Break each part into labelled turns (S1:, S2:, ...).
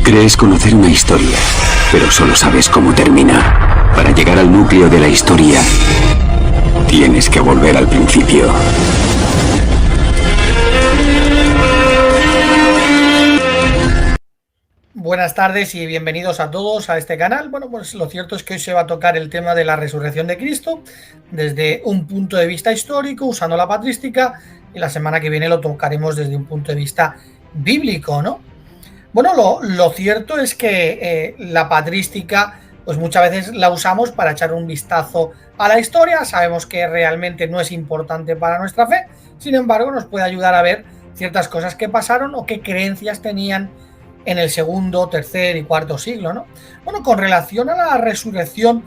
S1: Crees conocer una historia, pero solo sabes cómo termina. Para llegar al núcleo de la historia, tienes que volver al principio.
S2: Buenas tardes y bienvenidos a todos a este canal. Bueno, pues lo cierto es que hoy se va a tocar el tema de la resurrección de Cristo desde un punto de vista histórico, usando la patrística, y la semana que viene lo tocaremos desde un punto de vista bíblico, ¿no? Bueno, lo cierto es que la patrística, pues muchas veces la usamos para echar un vistazo a la historia. Sabemos que realmente no es importante para nuestra fe, sin embargo nos puede ayudar a ver ciertas cosas que pasaron o qué creencias tenían en el segundo, tercer y cuarto siglo, ¿no? Bueno, con relación a la resurrección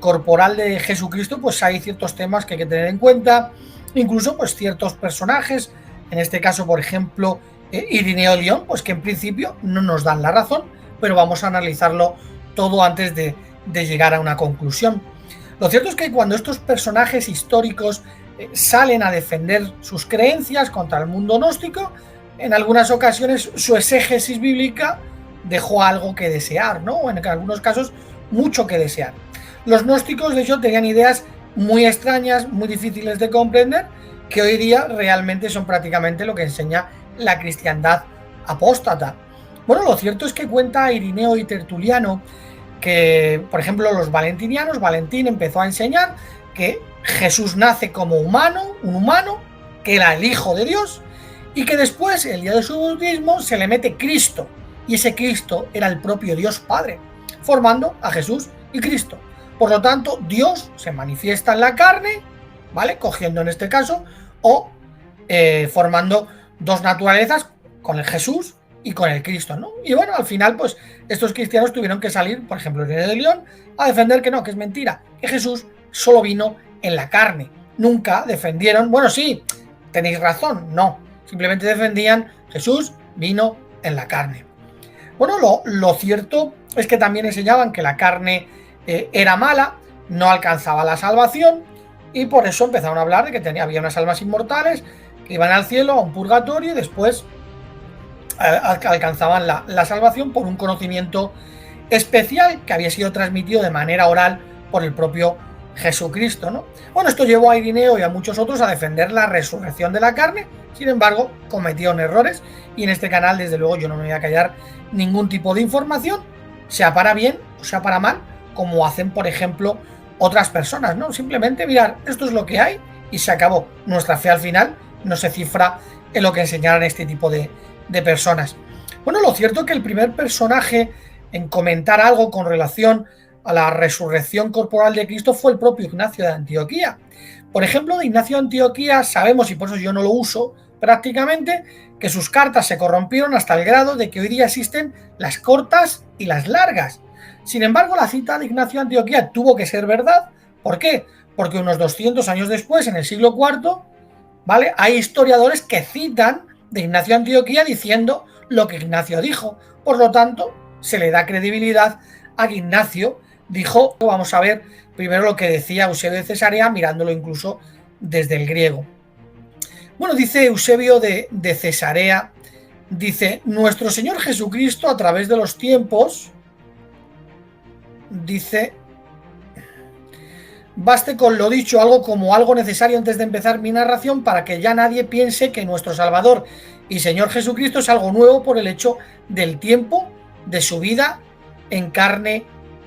S2: corporal de Jesucristo, pues hay ciertos temas que hay que tener en cuenta, incluso pues ciertos personajes, en este caso, por ejemplo, Irineo de León, pues que en principio no nos dan la razón, pero vamos a analizarlo todo antes de llegar a una conclusión. Lo cierto es que cuando estos personajes históricos salen a defender sus creencias contra el mundo gnóstico, en algunas ocasiones su exégesis bíblica dejó algo que desear, ¿no? O en algunos casos mucho que desear. Los gnósticos, de hecho, tenían ideas muy extrañas, muy difíciles de comprender, que hoy día realmente son prácticamente lo que enseña la cristiandad apóstata. Bueno, lo cierto es que cuenta Irineo y Tertuliano que, por ejemplo, los valentinianos, Valentín empezó a enseñar que Jesús nace como humano, un humano, que era el Hijo de Dios, y que después, el día de su bautismo, se le mete Cristo, y ese Cristo era el propio Dios Padre, formando a Jesús y Cristo. Por lo tanto, Dios se manifiesta en la carne, ¿vale? Cogiendo en este caso, o formando dos naturalezas, con el Jesús y con el Cristo, ¿no? Y bueno, al final, pues, estos cristianos tuvieron que salir, por ejemplo, Irineo de León, a defender que no, que es mentira, que Jesús solo vino en la carne. Nunca defendieron, bueno, sí, tenéis razón, no, simplemente defendían Jesús vino en la carne. Bueno, lo cierto es que también enseñaban que la carne era mala, no alcanzaba la salvación, y por eso empezaron a hablar de que había unas almas inmortales que iban al cielo, a un purgatorio, y después alcanzaban la salvación por un conocimiento especial que había sido transmitido de manera oral por el propio Jesucristo, ¿no? Bueno, esto llevó a Irineo y a muchos otros a defender la resurrección de la carne. Sin embargo, cometieron errores, y en este canal, desde luego, yo no me voy a callar ningún tipo de información, sea para bien o sea para mal, como hacen, por ejemplo, otras personas, ¿no? Simplemente mirar, esto es lo que hay y se acabó. Nuestra fe al final no se cifra en lo que enseñaran este tipo de personas. Bueno, lo cierto es que el primer personaje en comentar algo con relación a la resurrección corporal de Cristo fue el propio Ignacio de Antioquía. Por ejemplo, de Ignacio de Antioquía sabemos, y por eso yo no lo uso prácticamente, que sus cartas se corrompieron hasta el grado de que hoy día existen las cortas y las largas. Sin embargo, la cita de Ignacio de Antioquía tuvo que ser verdad. ¿Por qué? Porque unos 200 años después, en el siglo IV, ¿vale?, hay historiadores que citan de Ignacio de Antioquía diciendo lo que Ignacio dijo. Por lo tanto, se le da credibilidad a que Ignacio dijo. Vamos a ver primero lo que decía Eusebio de Cesarea, mirándolo incluso desde el griego. Bueno, dice Eusebio de Cesarea, dice: nuestro Señor Jesucristo a través de los tiempos, dice, baste con lo dicho algo como algo necesario antes de empezar mi narración, para que ya nadie piense que nuestro Salvador y Señor Jesucristo es algo nuevo por el hecho del tiempo de su vida en carne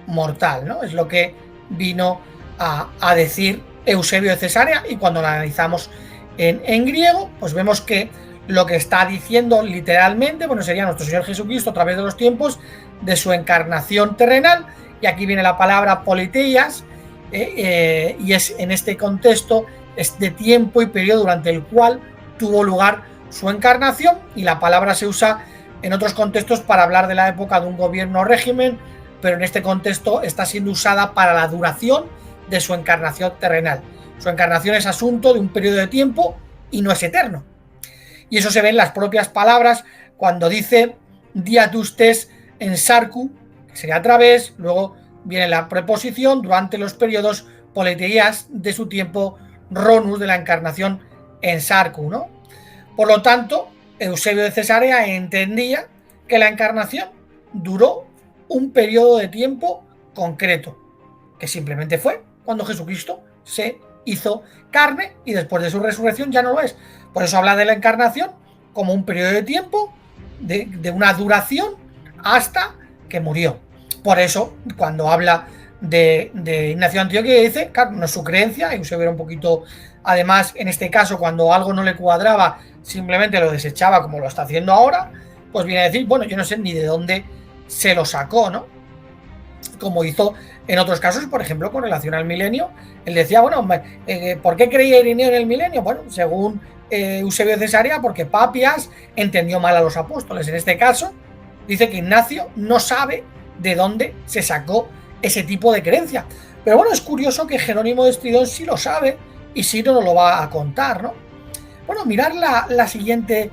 S2: mortal, ¿no? Es lo que vino a decir Eusebio de Cesarea, y cuando lo analizamos en griego, pues vemos que lo que está diciendo literalmente, bueno, sería nuestro Señor Jesucristo a través de los tiempos de su encarnación terrenal, y aquí viene la palabra politeias, y es en este contexto, es de tiempo y periodo durante el cual tuvo lugar su encarnación, y la palabra se usa en otros contextos para hablar de la época de un gobierno o régimen, pero en este contexto está siendo usada para la duración de su encarnación terrenal. Su encarnación es asunto de un periodo de tiempo y no es eterno. Y eso se ve en las propias palabras cuando dice diatustes en sarcu, que sería a través, luego viene la preposición durante los periodos politeías de su tiempo ronus de la encarnación en sarcu, ¿no? Por lo tanto, Eusebio de Cesarea entendía que la encarnación duró un periodo de tiempo concreto, que simplemente fue cuando Jesucristo se hizo carne y después de su resurrección ya no lo es. Por eso habla de la encarnación como un periodo de tiempo, de una duración hasta que murió. Por eso, cuando habla de Ignacio de Antioquía, dice, claro, no es su creencia, Eusebio era un poquito, además, en este caso, cuando algo no le cuadraba, simplemente lo desechaba como lo está haciendo ahora, pues viene a decir, bueno, yo no sé ni de dónde se lo sacó, ¿no? Como hizo en otros casos, por ejemplo, con relación al milenio, él decía, bueno, ¿por qué creía Ireneo en el milenio? Bueno, según Eusebio de Cesarea, porque Papias entendió mal a los apóstoles. En este caso, dice que Ignacio no sabe de dónde se sacó ese tipo de creencia. Pero bueno, es curioso que Jerónimo de Estridón sí lo sabe y sí no nos lo va a contar, ¿no? Bueno, mirar la siguiente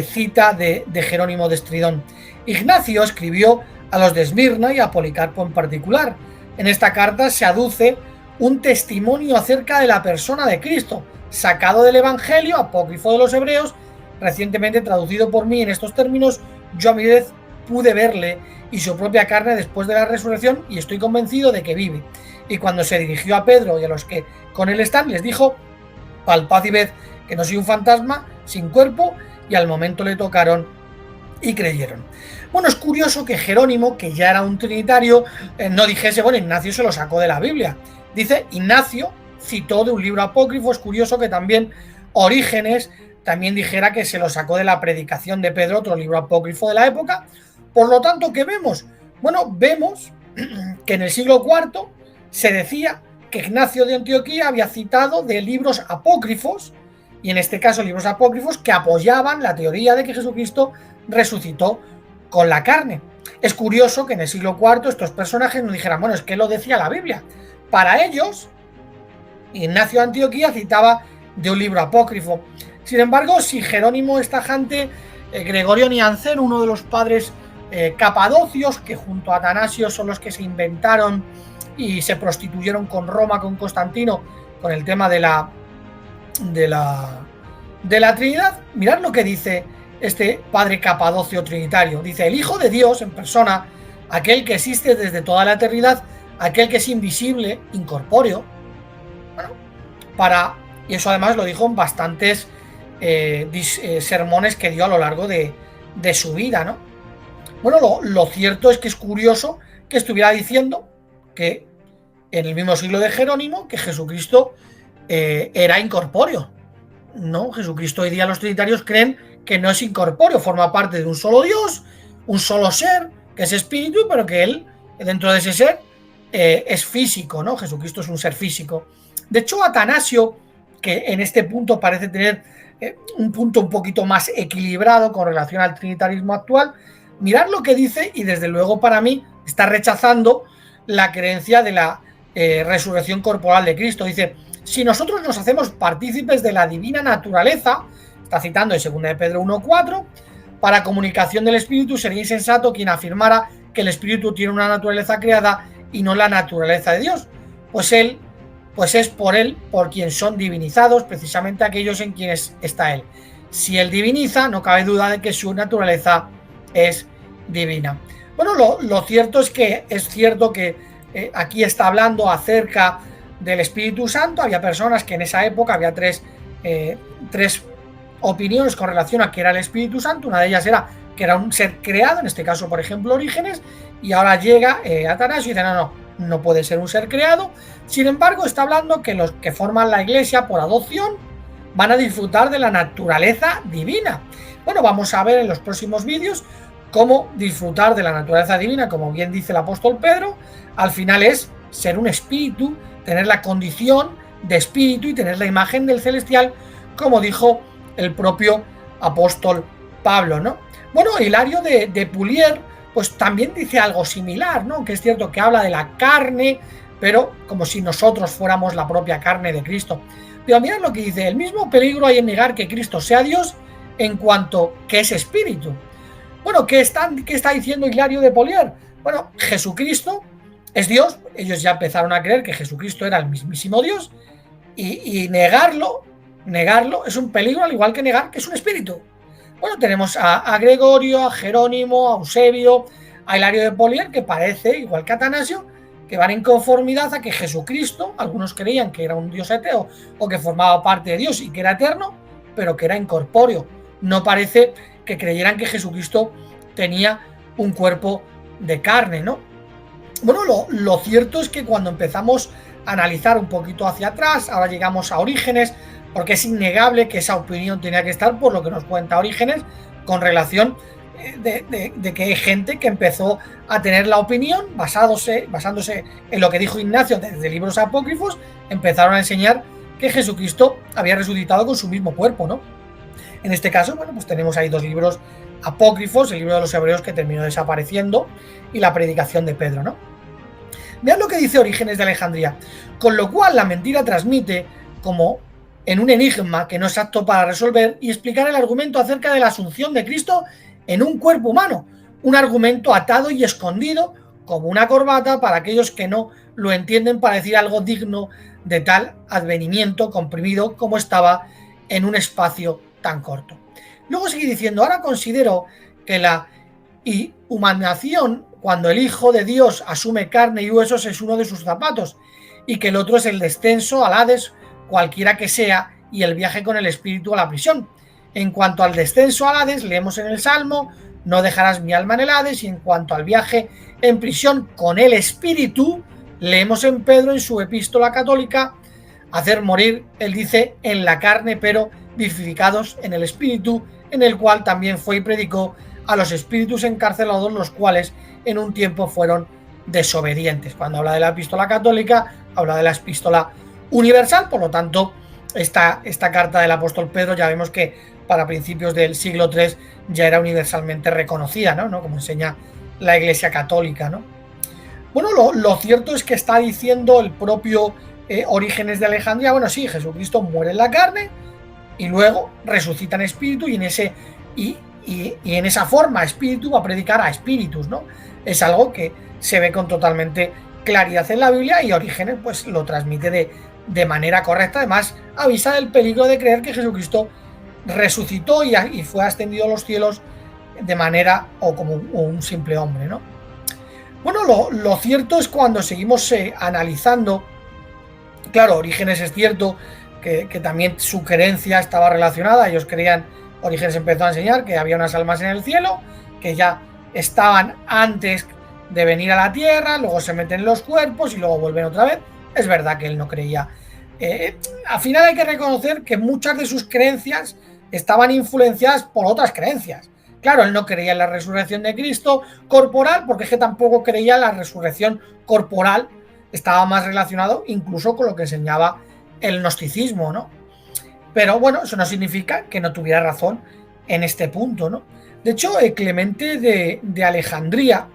S2: cita de Jerónimo de Estridón. Ignacio escribió a los de Esmirna y a Policarpo en particular. En esta carta se aduce un testimonio acerca de la persona de Cristo, sacado del Evangelio apócrifo de los Hebreos, recientemente traducido por mí en estos términos. Yo a mi vez pude verle y su propia carne después de la resurrección y estoy convencido de que vive. Y cuando se dirigió a Pedro y a los que con él están, les dijo, palpad y ved que no soy un fantasma sin cuerpo, y al momento le tocaron y creyeron. Bueno, es curioso que Jerónimo, que ya era un trinitario, no dijese, bueno, Ignacio se lo sacó de la Biblia. Dice, Ignacio citó de un libro apócrifo. Es curioso que también Orígenes también dijera que se lo sacó de la predicación de Pedro, otro libro apócrifo de la época. Por lo tanto, ¿qué vemos? Bueno, vemos que en el siglo IV se decía que Ignacio de Antioquía había citado de libros apócrifos, y en este caso libros apócrifos que apoyaban la teoría de que Jesucristo resucitó con la carne. Es curioso que en el siglo IV estos personajes nos dijeran, bueno, es que lo decía la Biblia. Para ellos, Ignacio de Antioquía citaba de un libro apócrifo. Sin embargo, si Jerónimo es tajante, Gregorio Nianceno, uno de los padres capadocios, que junto a Atanasio son los que se inventaron y se prostituyeron con Roma, con Constantino, con el tema de la Trinidad, mirad lo que dice este padre capadocio trinitario. Dice, el Hijo de Dios en persona, aquel que existe desde toda la eternidad, aquel que es invisible, incorpóreo. Bueno, y eso además lo dijo en bastantes sermones que dio a lo largo de su vida, ¿no? Bueno, lo cierto es que es curioso que estuviera diciendo que en el mismo siglo de Jerónimo que Jesucristo era incorpóreo. No, Jesucristo hoy día los trinitarios creen que no es incorpóreo, forma parte de un solo Dios, un solo ser, que es espíritu, pero que él, dentro de ese ser, es físico, ¿no? Jesucristo es un ser físico. De hecho, Atanasio, que en este punto parece tener un punto un poquito más equilibrado con relación al trinitarismo actual, mirad lo que dice, y desde luego para mí está rechazando la creencia de la resurrección corporal de Cristo. Dice, si nosotros nos hacemos partícipes de la divina naturaleza, está citando en 2 de Pedro 1:4, para comunicación del Espíritu sería insensato quien afirmara que el Espíritu tiene una naturaleza creada y no la naturaleza de Dios, pues es por él por quien son divinizados precisamente aquellos en quienes está él. Si él diviniza, no cabe duda de que su naturaleza es divina. Bueno, lo cierto es que aquí está hablando acerca del Espíritu Santo. Había personas que en esa época había tres opiniones con relación a qué era el Espíritu Santo. Una de ellas era que era un ser creado, en este caso por ejemplo Orígenes, y ahora llega Atanasio y dice no puede ser un ser creado. Sin embargo, está hablando que los que forman la Iglesia por adopción van a disfrutar de la naturaleza divina. Bueno, vamos a ver en los próximos vídeos cómo disfrutar de la naturaleza divina. Como bien dice el apóstol Pedro, al final es ser un espíritu, tener la condición de espíritu y tener la imagen del celestial, como dijo el propio apóstol Pablo, ¿no? Bueno, Hilario de Pulier pues también dice algo similar, ¿no? Que es cierto que habla de la carne, pero como si nosotros fuéramos la propia carne de Cristo. Pero mirad lo que dice, el mismo peligro hay en negar que Cristo sea Dios en cuanto que es espíritu. Bueno, ¿qué está diciendo Hilario de Polier? Bueno, Jesucristo es Dios. Ellos ya empezaron a creer que Jesucristo era el mismísimo Dios, y negarlo es un peligro, al igual que negar que es un espíritu. Bueno, tenemos a Gregorio, a Jerónimo, a Eusebio, a Hilario de Polier, que parece, igual que Atanasio, que van en conformidad a que Jesucristo, algunos creían que era un dios etéreo o que formaba parte de Dios y que era eterno, pero que era incorpóreo. No parece que creyeran que Jesucristo tenía un cuerpo de carne, ¿no? Bueno, lo cierto es que cuando empezamos a analizar un poquito hacia atrás, ahora llegamos a Orígenes, porque es innegable que esa opinión tenía que estar por lo que nos cuenta Orígenes con relación de que hay gente que empezó a tener la opinión basándose en lo que dijo Ignacio desde libros apócrifos, empezaron a enseñar que Jesucristo había resucitado con su mismo cuerpo, ¿no? En este caso, bueno, pues tenemos ahí dos libros apócrifos, el libro de los Hebreos que terminó desapareciendo y la predicación de Pedro, ¿no? Vean lo que dice Orígenes de Alejandría, con lo cual la mentira transmite como en un enigma que no es apto para resolver y explicar el argumento acerca de la asunción de Cristo en un cuerpo humano, un argumento atado y escondido como una corbata para aquellos que no lo entienden, para decir algo digno de tal advenimiento comprimido como estaba en un espacio tan corto. Luego sigue diciendo, ahora considero que la humanación, cuando el Hijo de Dios asume carne y huesos, es uno de sus zapatos, y que el otro es el descenso al Hades, cualquiera que sea, y el viaje con el espíritu a la prisión. En cuanto al descenso al Hades, leemos en el Salmo, no dejarás mi alma en el Hades, y en cuanto al viaje en prisión con el espíritu, leemos en Pedro en su epístola católica, hacer morir, él dice, en la carne, pero vivificados en el espíritu, en el cual también fue y predicó a los espíritus encarcelados, los cuales en un tiempo fueron desobedientes. Cuando habla de la epístola católica, habla de la epístola universal, por lo tanto, esta carta del apóstol Pedro ya vemos que para principios del siglo III ya era universalmente reconocida, ¿no? Como enseña la Iglesia Católica, ¿no? Bueno, lo cierto es que está diciendo el propio Orígenes de Alejandría, bueno, sí, Jesucristo muere en la carne y luego resucita en espíritu y en esa forma espíritu va a predicar a espíritus, ¿no? Es algo que se ve con totalmente claridad en la Biblia y Orígenes pues lo transmite de manera correcta. Además, avisa del peligro de creer que Jesucristo resucitó y fue ascendido a los cielos de manera o como un simple hombre, ¿no? Bueno, lo cierto es cuando seguimos analizando, claro, Orígenes es cierto que también su creencia estaba relacionada, ellos creían, Orígenes empezó a enseñar que había unas almas en el cielo, que ya estaban antes de venir a la tierra, luego se meten en los cuerpos y luego vuelven otra vez. Es verdad que él no creía. Al final hay que reconocer que muchas de sus creencias estaban influenciadas por otras creencias. Claro, él no creía en la resurrección de Cristo corporal, porque es que tampoco creía en la resurrección corporal, estaba más relacionado incluso con lo que enseñaba el gnosticismo, ¿no? Pero bueno, eso no significa que no tuviera razón en este punto, ¿no? De hecho, Clemente de Alejandría,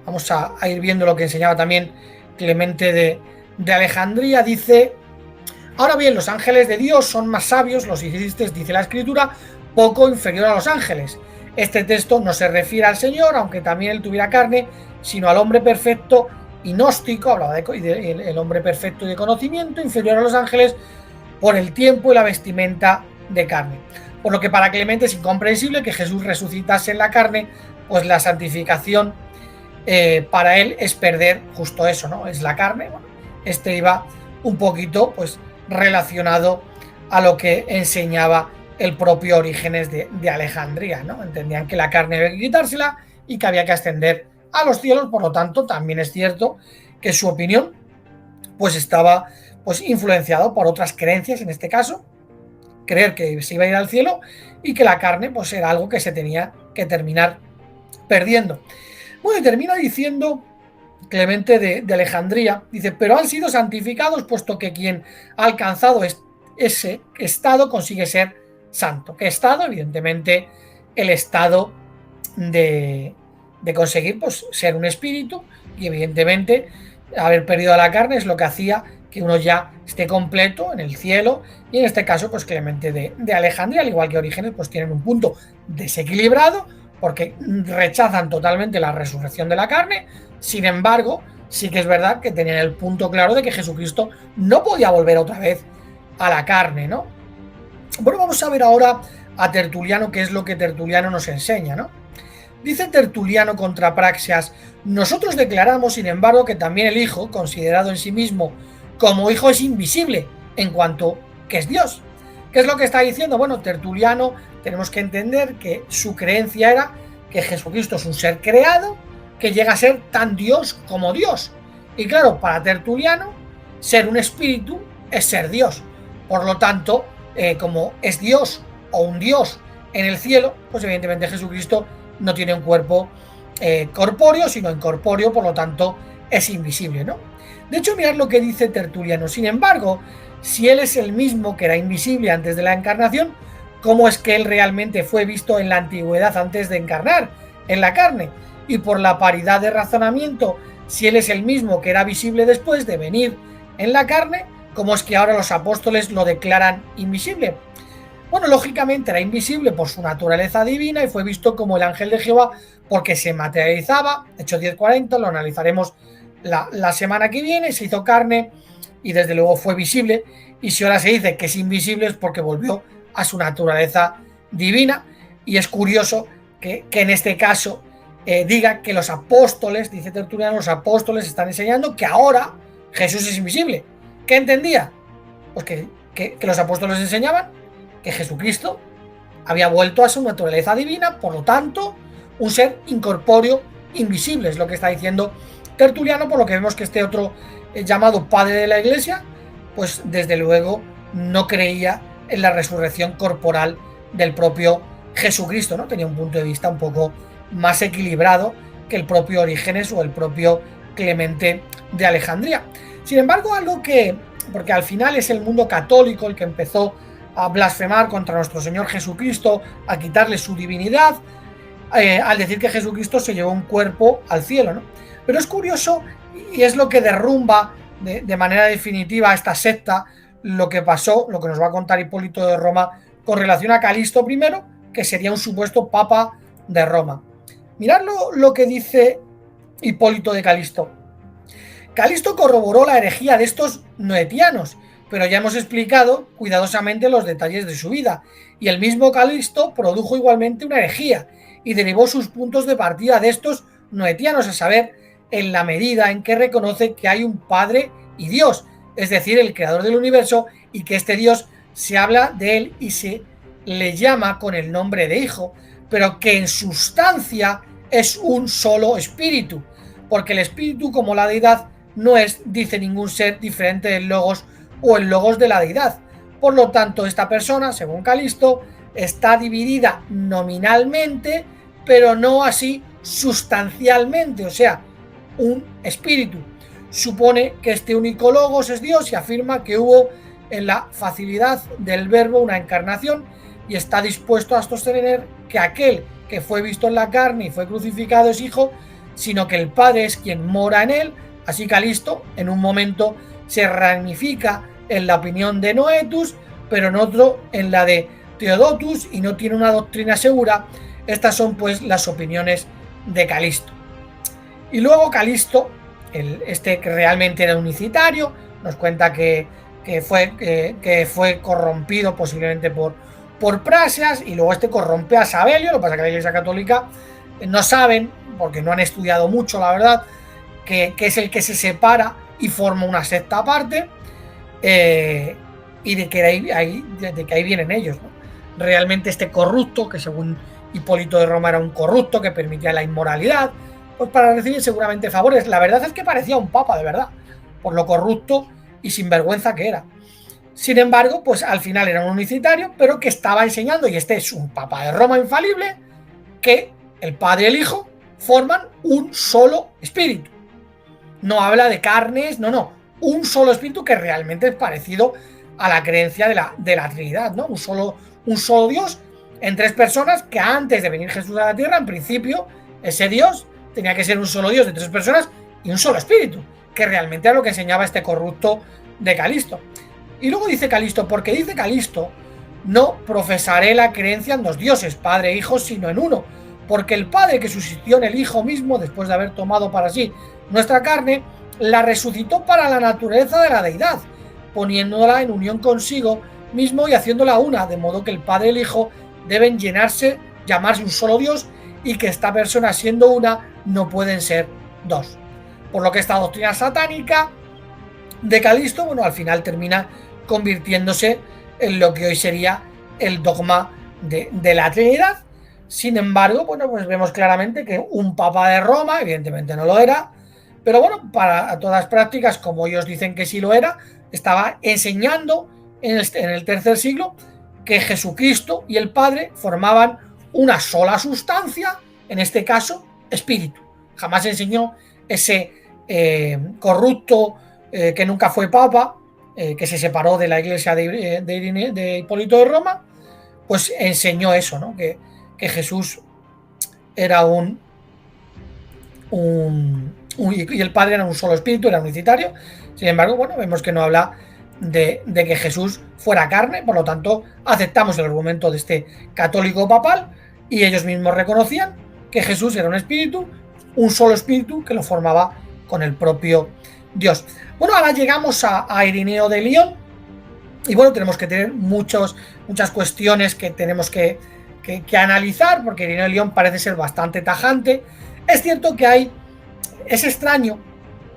S2: vamos a ir viendo lo que enseñaba también Clemente de Alejandría, dice, ahora bien, los ángeles de Dios son más sabios, los hicisteis, dice la Escritura, poco inferior a los ángeles. Este texto no se refiere al Señor, aunque también él tuviera carne, sino al hombre perfecto y gnóstico, hablaba el hombre perfecto y de conocimiento, inferior a los ángeles por el tiempo y la vestimenta de carne. Por lo que para Clemente es incomprensible que Jesús resucitase en la carne, pues la santificación para él es perder justo eso, ¿no? Es la carne. Bueno, este iba un poquito pues relacionado a lo que enseñaba el propio Orígenes de Alejandría, ¿no? Entendían que la carne había que quitársela y que había que ascender a los cielos, por lo tanto, también es cierto que su opinión pues estaba pues influenciado por otras creencias, en este caso, creer que se iba a ir al cielo y que la carne pues era algo que se tenía que terminar perdiendo. Bueno, y termina diciendo Clemente de Alejandría, dice, pero han sido santificados puesto que quien ha alcanzado ese estado consigue ser santo. ¿Qué estado? Evidentemente el estado de conseguir pues ser un espíritu, y evidentemente haber perdido la carne es lo que hacía que uno ya esté completo en el cielo, y en este caso pues Clemente de Alejandría, al igual que Orígenes, pues tienen un punto desequilibrado porque rechazan totalmente la resurrección de la carne. Sin embargo, sí que es verdad que tenían el punto claro de que Jesucristo no podía volver otra vez a la carne, ¿no? Bueno, vamos a ver ahora a Tertuliano, qué es lo que Tertuliano nos enseña, ¿no? Dice Tertuliano contra Praxias: nosotros declaramos, sin embargo, que también el Hijo, considerado en sí mismo como Hijo, es invisible, en cuanto que es Dios. ¿Qué es lo que está diciendo? Bueno, Tertuliano, tenemos que entender que su creencia era que Jesucristo es un ser creado que llega a ser tan Dios como Dios. Y claro, para Tertuliano, ser un espíritu es ser Dios. Por lo tanto, como es Dios o un Dios en el cielo, pues evidentemente Jesucristo no tiene un cuerpo corpóreo, sino incorpóreo, por lo tanto es invisible, ¿no? De hecho, mirad lo que dice Tertuliano. Sin embargo, si él es el mismo que era invisible antes de la encarnación, ¿cómo es que él realmente fue visto en la antigüedad antes de encarnar en la carne? Y por la paridad de razonamiento, si él es el mismo que era visible después de venir en la carne, ¿cómo es que ahora los apóstoles lo declaran invisible? Bueno, lógicamente era invisible por su naturaleza divina y fue visto como el ángel de Jehová porque se materializaba. Hechos 10:40, lo analizaremos la semana que viene. Se hizo carne y desde luego fue visible. Y si ahora se dice que es invisible es porque volvió a su naturaleza divina. Y es curioso que en este caso diga que los apóstoles, dice Tertuliano, los apóstoles están enseñando que ahora Jesús es invisible. ¿Qué entendía? Pues que los apóstoles enseñaban que Jesucristo había vuelto a su naturaleza divina, por lo tanto, un ser incorpóreo, invisible, es lo que está diciendo Tertuliano, por lo que vemos que este otro llamado padre de la Iglesia, pues desde luego no creía en la resurrección corporal del propio Jesucristo, ¿no? Tenía un punto de vista un poco más equilibrado que el propio Orígenes o el propio Clemente de Alejandría. Sin embargo, algo que, porque al final es el mundo católico el que empezó a blasfemar contra nuestro Señor Jesucristo, a quitarle su divinidad, al decir que Jesucristo se llevó un cuerpo al cielo, ¿no? Pero es curioso, y es lo que derrumba de manera definitiva esta secta, lo que pasó, lo que nos va a contar Hipólito de Roma con relación a Calisto I, que sería un supuesto papa de Roma. Mirad lo que dice Hipólito de Calisto. Calisto corroboró la herejía de estos noetianos, pero ya hemos explicado cuidadosamente los detalles de su vida, y el mismo Calisto produjo igualmente una herejía y derivó sus puntos de partida de estos noetianos, a saber, en la medida en que reconoce que hay un Padre y Dios, es decir, el creador del universo, y que este Dios se habla de él y se le llama con el nombre de Hijo, pero que en sustancia es un solo espíritu, porque el espíritu, como la deidad, no es, dice, ningún ser diferente del logos o el logos de la deidad. Por lo tanto, esta persona, según Calisto, está dividida nominalmente, pero no así sustancialmente, o sea, un espíritu. Supone que este único logos es Dios y afirma que hubo en la facilidad del verbo una encarnación, y está dispuesto a sostener que aquel que fue visto en la carne y fue crucificado es Hijo, sino que el Padre es quien mora en él. Así Calisto en un momento se ramifica en la opinión de Noetus, pero en otro en la de Theodotus, y no tiene una doctrina segura. Estas son pues las opiniones de Calisto. Y luego Calisto, que realmente era unicitario, nos cuenta que fue corrompido posiblemente por Praxeas, y luego corrompe a Sabelio. Lo que pasa es que la Iglesia Católica no saben, porque no han estudiado mucho, la verdad, que es el que se separa y forma una secta aparte, y de que ahí vienen ellos, ¿no? Realmente este corrupto, que según Hipólito de Roma era un corrupto que permitía la inmoralidad, pues para recibir seguramente favores. La verdad es que parecía un papa de verdad, por lo corrupto y sinvergüenza que era. Sin embargo, pues al final era un unicitario, pero que estaba enseñando, y este es un papa de Roma infalible, que el Padre y el Hijo forman un solo espíritu. No habla de carnes, no, un solo espíritu, que realmente es parecido a la creencia de la Trinidad, ¿no? Un solo Dios en tres personas, que antes de venir Jesús a la tierra, en principio, ese Dios tenía que ser un solo Dios de tres personas y un solo espíritu, que realmente era lo que enseñaba este corrupto de Calisto. Y luego dice Calisto, porque dice Calisto, no profesaré la creencia en dos dioses, Padre e Hijo, sino en uno, porque el Padre, que subsistió en el Hijo mismo después de haber tomado para sí nuestra carne, la resucitó para la naturaleza de la deidad, poniéndola en unión consigo mismo y haciéndola una, de modo que el Padre y el Hijo deben llamarse un solo Dios, y que esta persona, siendo una, no pueden ser dos. Por lo que esta doctrina satánica de Calisto, bueno, al final termina convirtiéndose en lo que hoy sería el dogma de la Trinidad. Sin embargo, bueno, pues vemos claramente que un papa de Roma, evidentemente no lo era, pero bueno, para todas prácticas, como ellos dicen que sí lo era, estaba enseñando en el tercer siglo que Jesucristo y el Padre formaban una sola sustancia, en este caso, espíritu. Jamás enseñó ese corrupto que nunca fue papa, que se separó de la iglesia de Hipólito de Roma, pues enseñó eso, ¿no? Que Jesús era y el Padre era un solo espíritu, era unicitario. Sin embargo, bueno, vemos que no habla de que Jesús fuera carne, por lo tanto aceptamos el argumento de este católico papal y ellos mismos reconocían que Jesús era un espíritu, un solo espíritu que lo formaba con el propio Dios. Bueno, ahora llegamos a Ireneo de Lyon y bueno, tenemos que tener muchas cuestiones que tenemos que analizar, porque Ireneo de Lyon parece ser bastante tajante. Es cierto que es extraño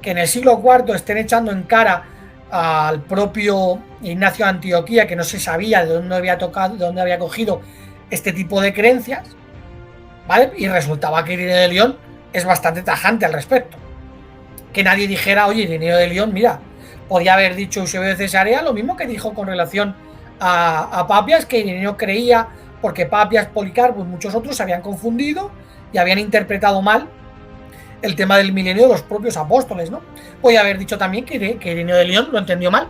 S2: que en el siglo IV estén echando en cara al propio Ignacio de Antioquía, que no se sabía de dónde había cogido este tipo de creencias, ¿vale? Y resultaba que Ireneo de Lyon es bastante tajante al respecto. Que nadie dijera, oye, Ireneo de Lyon, mira, podía haber dicho Eusebio de Cesarea lo mismo que dijo con relación a Papias, que Ireneo creía, porque Papias, Policarpo y muchos otros se habían confundido y habían interpretado mal el tema del milenio de los propios apóstoles, ¿no? Podía haber dicho también que Ireneo de Lyon lo entendió mal.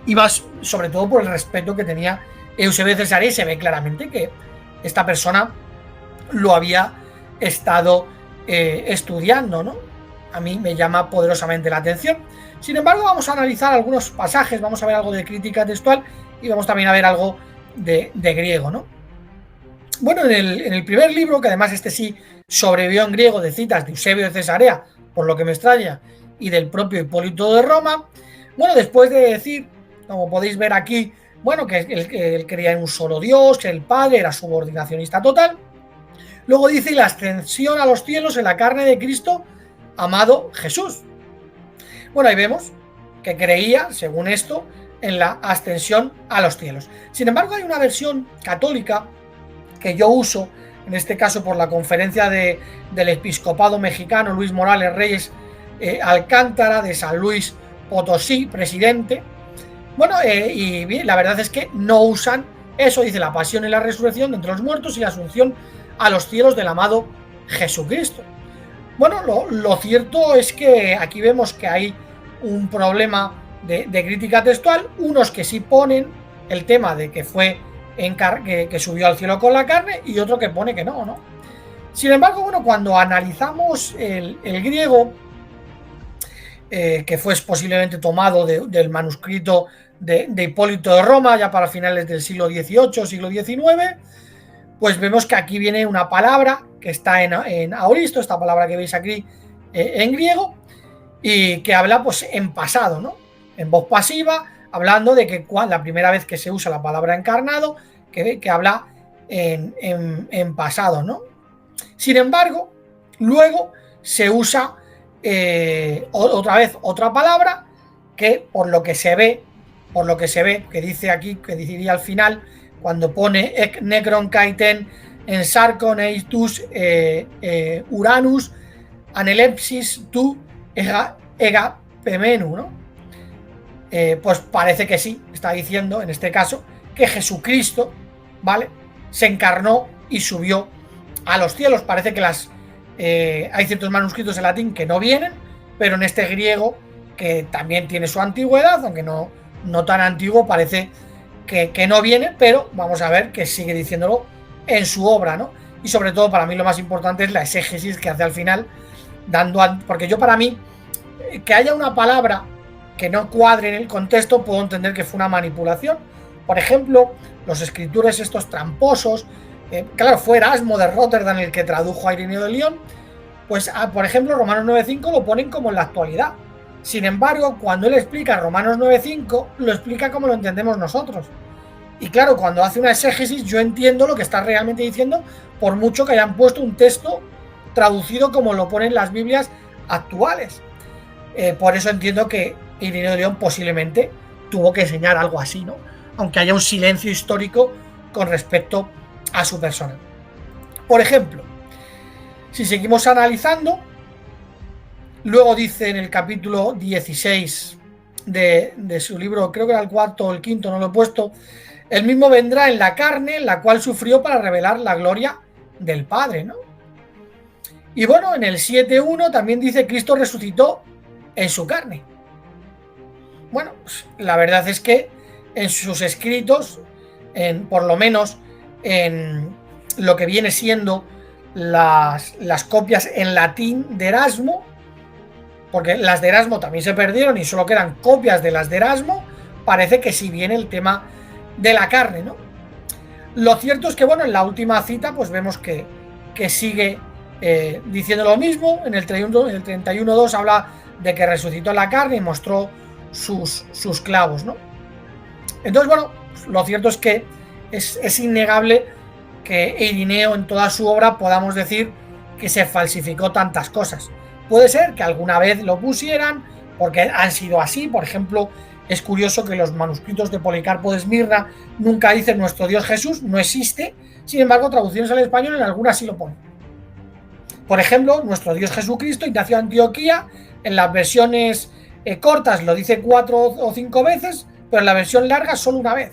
S2: Y más, sobre todo por el respeto que tenía Eusebio de Cesarea, y se ve claramente que esta persona lo había estado estudiando, ¿no? A mí me llama poderosamente la atención. Sin embargo, vamos a analizar algunos pasajes, vamos a ver algo de crítica textual y vamos también a ver algo de griego, ¿no? Bueno, en el primer libro, que además este sí sobrevivió en griego, de citas de Eusebio de Cesarea, por lo que me extraña, y del propio Hipólito de Roma, bueno, después de decir, como podéis ver aquí, bueno, que él creía en un solo Dios, que el Padre era subordinacionista total, luego dice la ascensión a los cielos en la carne de Cristo, amado Jesús. Bueno, ahí vemos que creía, según esto, en la ascensión a los cielos. Sin embargo, hay una versión católica que yo uso, en este caso por la conferencia del episcopado mexicano Luis Morales Reyes Alcántara, de San Luis Potosí, presidente. Bueno, y bien, la verdad es que no usan eso, dice la pasión y la resurrección de entre los muertos y la asunción a los cielos del amado Jesucristo. Bueno, lo cierto es que aquí vemos que hay un problema de crítica textual, unos que sí ponen el tema de que fue que subió al cielo con la carne, y otro que pone que no, ¿no? Sin embargo, bueno, cuando analizamos el griego, que fue posiblemente tomado del manuscrito de Hipólito de Roma, ya para finales del siglo XVIII, siglo XIX, pues vemos que aquí viene una palabra que está en aoristo, esta palabra que veis aquí en griego, y que habla pues en pasado, ¿no? En voz pasiva, hablando de que la primera vez que se usa la palabra encarnado, que habla en pasado, ¿no? Sin embargo, luego se usa otra vez otra palabra que por lo que se ve, que dice aquí, que diría al final, cuando pone ek necron kaiten en sarkon eitus uranus anelepsis tu ega pemenu, ¿no? Pues parece que sí, está diciendo en este caso que Jesucristo, ¿vale?, se encarnó y subió a los cielos. Parece que hay ciertos manuscritos en latín que no vienen, pero en este griego, que también tiene su antigüedad, aunque no tan antiguo, parece que no viene, pero vamos a ver que sigue diciéndolo en su obra, ¿no? Y sobre todo, para mí lo más importante es la exégesis que hace al final, porque yo, para mí, que haya una palabra que no cuadre en el contexto, puedo entender que fue una manipulación. Por ejemplo, los escritores estos tramposos, claro, fue Erasmo de Rotterdam el que tradujo a Ireneo de Lyon, pues por ejemplo Romanos 9.5 lo ponen como en la actualidad. Sin embargo, cuando él explica Romanos 9.5, lo explica como lo entendemos nosotros. Y claro, cuando hace una exégesis yo entiendo lo que está realmente diciendo, por mucho que hayan puesto un texto traducido como lo ponen las Biblias actuales. Por eso entiendo que Irineo de León posiblemente tuvo que enseñar algo así, ¿no? Aunque haya un silencio histórico con respecto a su persona. Por ejemplo, si seguimos analizando, luego dice en el capítulo 16 de su libro, creo que era el cuarto o el quinto, no lo he puesto, el mismo vendrá en la carne, en la cual sufrió para revelar la gloria del Padre, ¿no? Y bueno, en el 7.1 también dice Cristo resucitó en su carne. Bueno, pues la verdad es que en sus escritos, por lo menos en lo que viene siendo las copias en latín de Erasmo, porque las de Erasmo también se perdieron y solo quedan copias de las de Erasmo, parece que sí viene el tema de la carne, ¿no? Lo cierto es que, bueno, en la última cita pues vemos que sigue diciendo lo mismo. En el 31.2 habla de que resucitó la carne y mostró sus clavos, ¿no? Entonces, bueno, lo cierto es que es innegable que Irineo en toda su obra podamos decir que se falsificó tantas cosas. Puede ser que alguna vez lo pusieran, porque han sido así. Por ejemplo, es curioso que los manuscritos de Policarpo de Esmirna nunca dicen nuestro Dios Jesús, no existe. Sin embargo, traducciones al español en algunas sí lo ponen. Por ejemplo, nuestro Dios Jesucristo, Ignacio de Antioquía, en las versiones cortas lo dice 4 o 5 veces, pero en la versión larga solo una vez.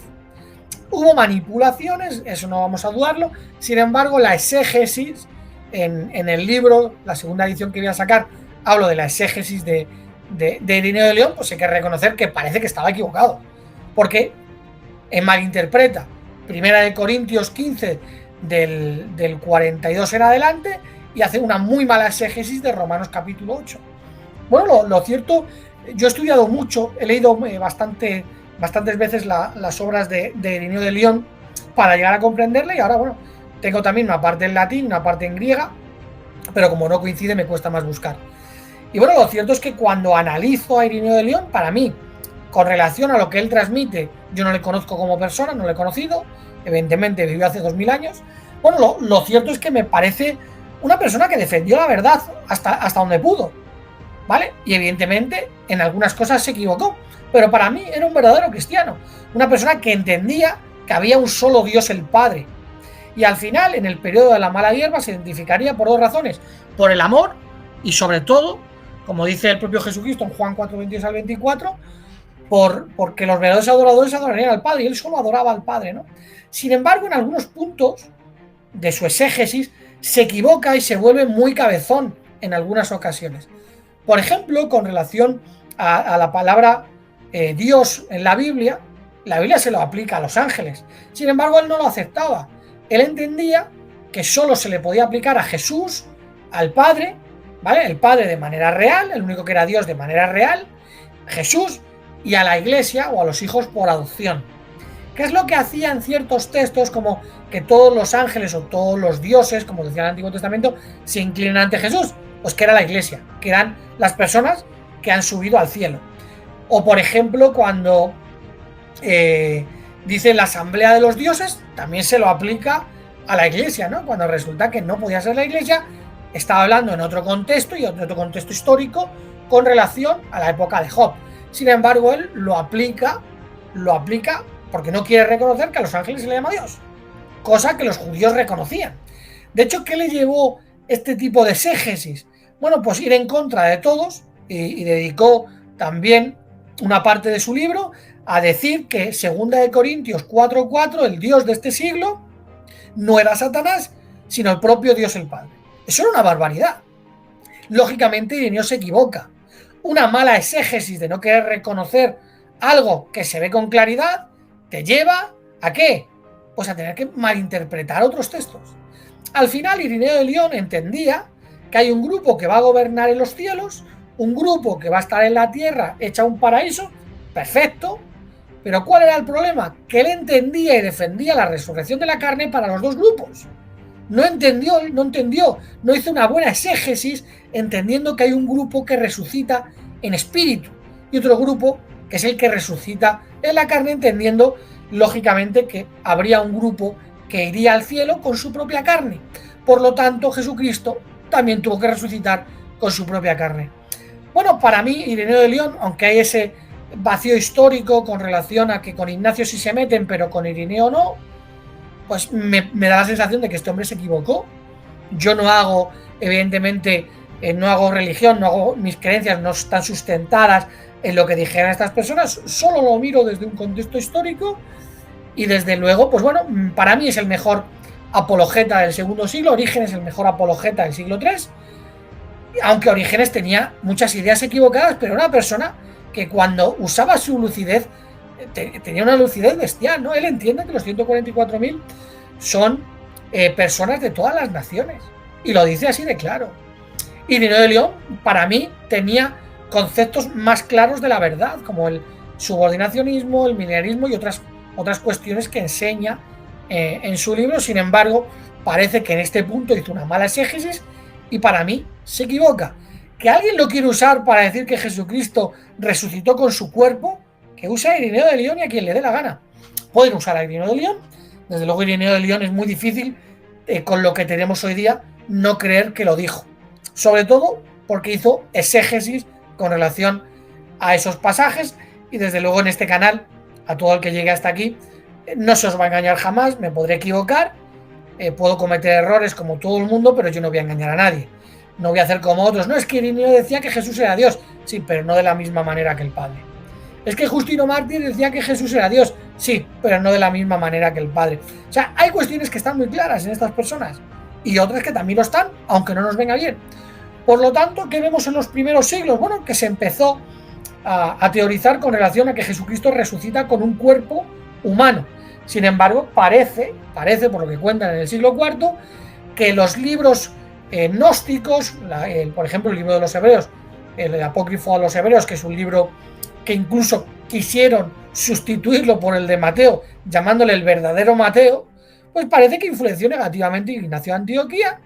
S2: Hubo manipulaciones, eso no vamos a dudarlo. Sin embargo, la exégesis en el libro, la segunda edición que voy a sacar, hablo de la exégesis de Irineo de León, pues hay que reconocer que parece que estaba equivocado, porque malinterpreta 1 Corintios 15 del 42 en adelante y hace una muy mala exégesis de Romanos capítulo 8. Bueno, lo cierto, yo he estudiado mucho, he leído bastantes veces las obras de Irineo de León para llegar a comprenderla, y ahora, bueno, tengo también una parte en latín, una parte en griega, pero como no coincide me cuesta más buscar. Y bueno, lo cierto es que cuando analizo a Irineo de León, para mí, con relación a lo que él transmite, yo no le conozco como persona, no le he conocido, evidentemente vivió hace 2000 años, bueno, lo cierto es que me parece una persona que defendió la verdad hasta donde pudo, ¿vale? Y evidentemente en algunas cosas se equivocó, pero para mí era un verdadero cristiano, una persona que entendía que había un solo Dios, el Padre. Y al final, en el periodo de la mala hierba, se identificaría por dos razones: por el amor y, sobre todo, como dice el propio Jesucristo en Juan 4, 22 al 24, porque los verdaderos adoradores adorarían al Padre, y él solo adoraba al Padre, ¿no? Sin embargo, en algunos puntos de su exégesis se equivoca y se vuelve muy cabezón en algunas ocasiones. Por ejemplo, con relación a la palabra Dios en la Biblia se lo aplica a los ángeles. Sin embargo, él no lo aceptaba. Él entendía que solo se le podía aplicar a Jesús, al Padre, ¿vale? El Padre de manera real, el único que era Dios de manera real, Jesús, y a la Iglesia o a los hijos por adopción. ¿Qué es lo que hacía en ciertos textos, como que todos los ángeles o todos los dioses, como decía el Antiguo Testamento, se inclinan ante Jesús? Pues que era la Iglesia, que eran las personas que han subido al cielo. O por ejemplo, cuando dice la asamblea de los dioses, también se lo aplica a la Iglesia, ¿no? Cuando resulta que no podía ser la Iglesia, estaba hablando en otro contexto y otro contexto histórico con relación a la época de Job. Sin embargo, él lo aplica porque no quiere reconocer que a los ángeles se le llama Dios, cosa que los judíos reconocían. De hecho, ¿qué le llevó este tipo de exégesis? Bueno, pues ir en contra de todos, y dedicó también una parte de su libro a decir que 2 Corintios 4:4, el Dios de este siglo, no era Satanás, sino el propio Dios el Padre. Eso era una barbaridad. Lógicamente, Irineo se equivoca. Una mala exégesis de no querer reconocer algo que se ve con claridad te lleva ¿a qué? Pues a tener que malinterpretar otros textos. Al final, Irineo de León entendía que hay un grupo que va a gobernar en los cielos, un grupo que va a estar en la tierra hecha un paraíso, perfecto, pero ¿cuál era el problema? Que él entendía y defendía la resurrección de la carne para los dos grupos. No hizo una buena exégesis entendiendo que hay un grupo que resucita en espíritu y otro grupo que es el que resucita en la carne, entendiendo lógicamente que habría un grupo que iría al cielo con su propia carne. Por lo tanto, Jesucristo también tuvo que resucitar con su propia carne. Bueno, para mí, Ireneo de León, aunque hay ese vacío histórico con relación a que con Ignacio sí se meten, pero con Ireneo no, pues me da la sensación de que este hombre se equivocó. Yo no hago, evidentemente, no hago religión, no hago, mis creencias no están sustentadas en lo que dijeran estas personas, solo lo miro desde un contexto histórico y desde luego, pues bueno, para mí es el mejor apologeta del segundo siglo, Orígenes es el mejor apologeta del siglo III, aunque Orígenes tenía muchas ideas equivocadas, pero era una persona que cuando usaba su lucidez, tenía una lucidez bestial, ¿no? Él entiende que los 144.000 son personas de todas las naciones, y lo dice así de claro. Ireneo de León, para mí, tenía conceptos más claros de la verdad, como el subordinacionismo, el milenarismo y otras cuestiones que enseña en su libro. Sin embargo, parece que en este punto hizo una mala exégesis y para mí se equivoca. Que alguien lo quiere usar para decir que Jesucristo resucitó con su cuerpo, que use a Ireneo de León y a quien le dé la gana. Pueden usar a Ireneo de León. Desde luego, Ireneo de León es muy difícil, con lo que tenemos hoy día, no creer que lo dijo. Sobre todo porque hizo exégesis con relación a esos pasajes y desde luego en este canal, a todo el que llegue hasta aquí, no se os va a engañar jamás, me podré equivocar, puedo cometer errores como todo el mundo, pero yo no voy a engañar a nadie. No voy a hacer como otros. No, es que Ireneo decía que Jesús era Dios. Sí, pero no de la misma manera que el Padre. Es que Justino Mártir decía que Jesús era Dios. Sí, pero no de la misma manera que el Padre. O sea, hay cuestiones que están muy claras en estas personas y otras que también lo están, aunque no nos venga bien. Por lo tanto, ¿qué vemos en los primeros siglos? Bueno, que se empezó a teorizar con relación a que Jesucristo resucita con un cuerpo humano. Sin embargo, parece, por lo que cuentan en el siglo IV, que los libros gnósticos, por ejemplo, el libro de los Hebreos, el apócrifo a los Hebreos, que es un libro que incluso quisieron sustituirlo por el de Mateo, llamándole el verdadero Mateo, pues parece que influenció negativamente Ignacio de Antioquía,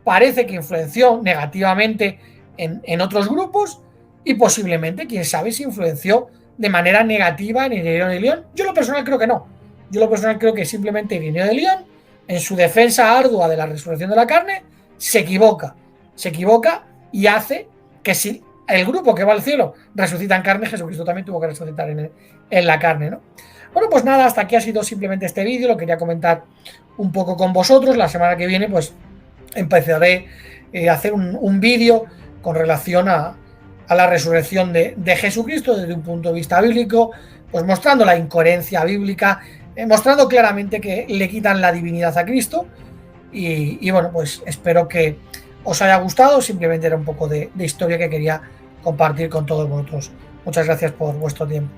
S2: parece que influenció negativamente en otros grupos y posiblemente, quién sabe, si influenció de manera negativa en Ireneo de León. Yo lo personal creo que no. Yo lo personal creo que simplemente Ireneo de León, en su defensa ardua de la resurrección de la carne, se equivoca y hace que si el grupo que va al cielo resucita en carne, Jesucristo también tuvo que resucitar en la carne, ¿no? Bueno, pues nada, hasta aquí ha sido simplemente este vídeo, lo quería comentar un poco con vosotros. La semana que viene pues empezaré a hacer un vídeo con relación a la resurrección de Jesucristo desde un punto de vista bíblico, pues mostrando la incoherencia bíblica, mostrando claramente que le quitan la divinidad a Cristo y bueno, pues espero que os haya gustado. Simplemente era un poco de historia que quería compartir con todos vosotros. Muchas gracias por vuestro tiempo.